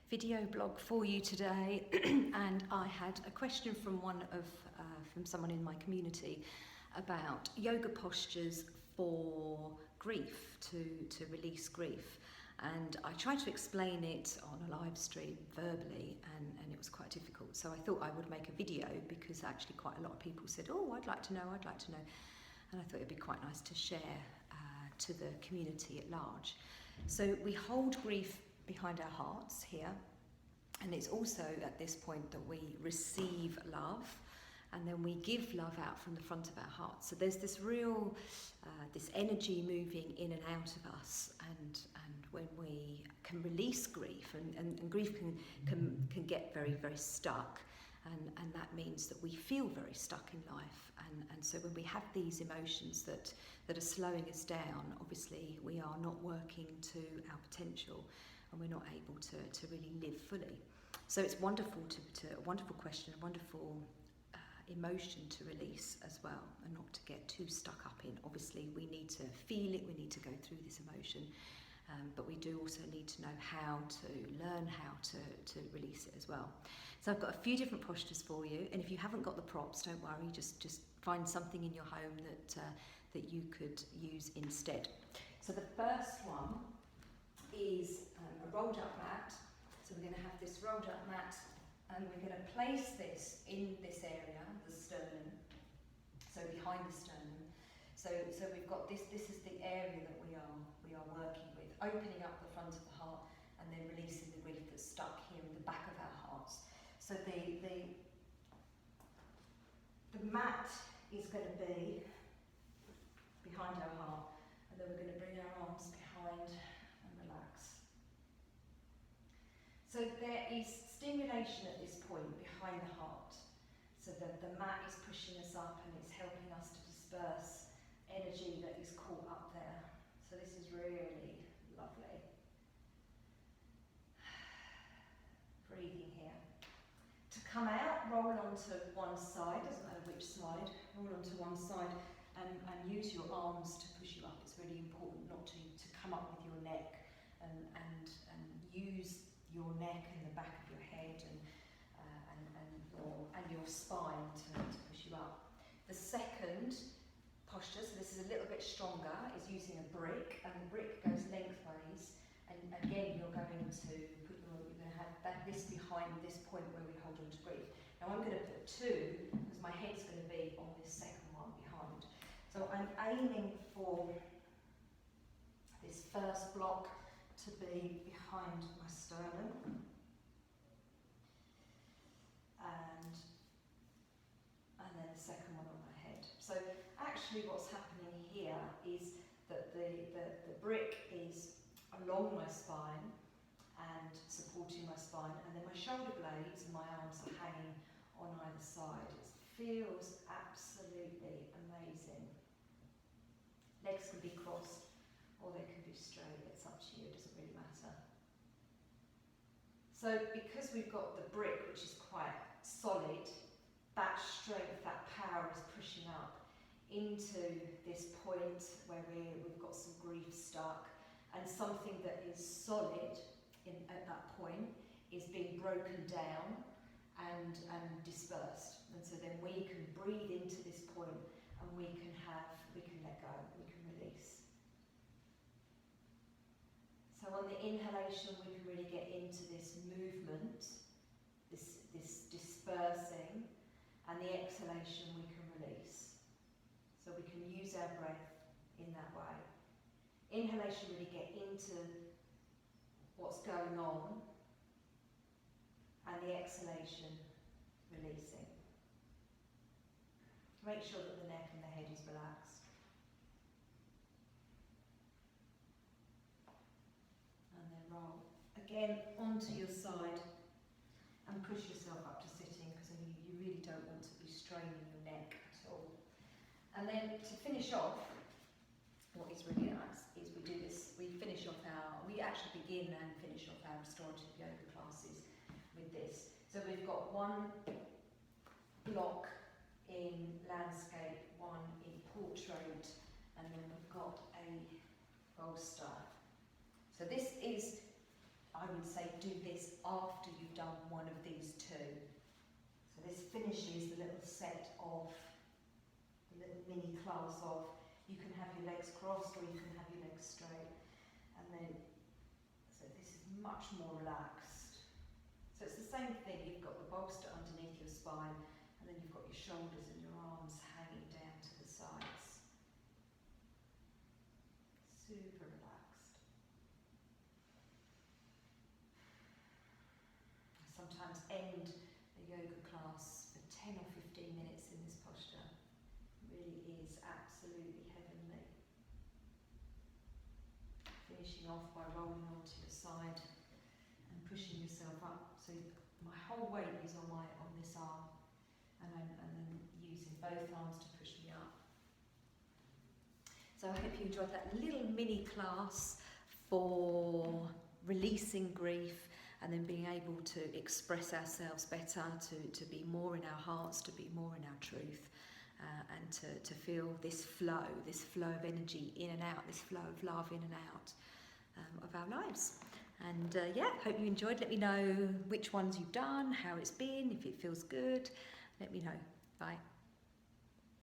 video blog for you today. And I had a question from from someone in my community about yoga postures for grief, to release grief. And I tried to explain it on a live stream verbally, and it was quite difficult. So I thought I would make a video, because actually quite a lot of people said, oh, I'd like to know. And I thought it'd be quite nice to share to the community at large. So we hold grief behind our hearts here, and it's also at this point that we receive love, and then we give love out from the front of our hearts. So there's this real, this energy moving in and out of us, and when we can release grief, and grief can get very, very stuck, and that means that we feel very stuck in life, and so when we have these emotions that are slowing us down, obviously we are not working to our potential, and we're not able to really live fully. So it's wonderful a wonderful question, a wonderful emotion to release as well, and not to get too stuck up in. Obviously we need to feel it, we need to go through this emotion, but we do also need to know how to learn how to release it as well. So I've got a few different postures for you, and if you haven't got the props, don't worry, just find something in your home that you could use instead. So the first one is a rolled up mat. So we're going to have this rolled up mat, and we're going to place this in this area, the sternum, so behind the sternum. So we've got this is the area that we are working with, opening up the front of the heart and then releasing the grief that's stuck here in the back of our hearts. So the mat is going to be behind our heart, and then we're going to bring our arms behind and relax. So there is stimulation at this point behind the heart, so that the mat is pushing us up and it's helping us to disperse energy that is caught up there. So this is really lovely. Breathing here. To come out, roll onto one side, doesn't matter which side, roll onto one side and use your arms to push you up. It's really important not to come up with your neck, and use your neck and the back of your head and your spine to push you up. The second posture, so this is a little bit stronger, is using a brick, and the brick goes lengthways, and again you're going to have this behind this point where we hold on to grief. Now I'm going to put two, because my head's going to be on this second one behind. So I'm aiming for this first block to be behind my sternum, and then the second one on my head. So actually what's happening here is that the brick is along my spine and supporting my spine, and then my shoulder blades and my arms are hanging on either side. It feels absolutely amazing. Legs can be crossed or they can be straight, it's up to you, it doesn't really matter. So because we've got the brick, which is quite solid, that strength, that power is pushing up into this point where we've got some grief stuck, and something that is solid at that point is being broken down and dispersed. And so then we can breathe into this point, and we can let go, we can release. So on the inhalation, we can really get into this movement, this dispersing, and the exhalation we can release. So we can use our breath in that way. Inhalation, really get into what's going on, and the exhalation, releasing. Make sure that the neck and the head is relaxed. And then roll again onto your side and push yourself up to sitting, because you really don't want to be straining your neck at all. And then to finish off, what is really nice is we actually begin and finish off our restorative yoga classes with this. So we've got one block in landscape, one in portrait, and then we've got a bolster. So this is I would say do this after you've done one of these two. So this finishes the little set of, the little mini class of, you can have your legs crossed or you can have your legs straight. And then, so this is much more relaxed. So it's the same thing, you've got the bolster underneath your spine, and then you've got your shoulders and your arms hanging down to the sides. Super relaxed. I sometimes end a yoga class for 10 or 15 minutes in this posture. It really is absolutely heavenly. Finishing off by rolling onto your side and pushing yourself up. So my whole weight is on this arm, and then using both arms to push me up. So I hope you enjoyed that little mini class for releasing grief and then being able to express ourselves better, to be more in our hearts, to be more in our truth, and to feel this flow of energy in and out, this flow of love in and out of our lives. And yeah, hope you enjoyed. Let me know which ones you've done, how it's been, if it feels good. Let me know. Bye.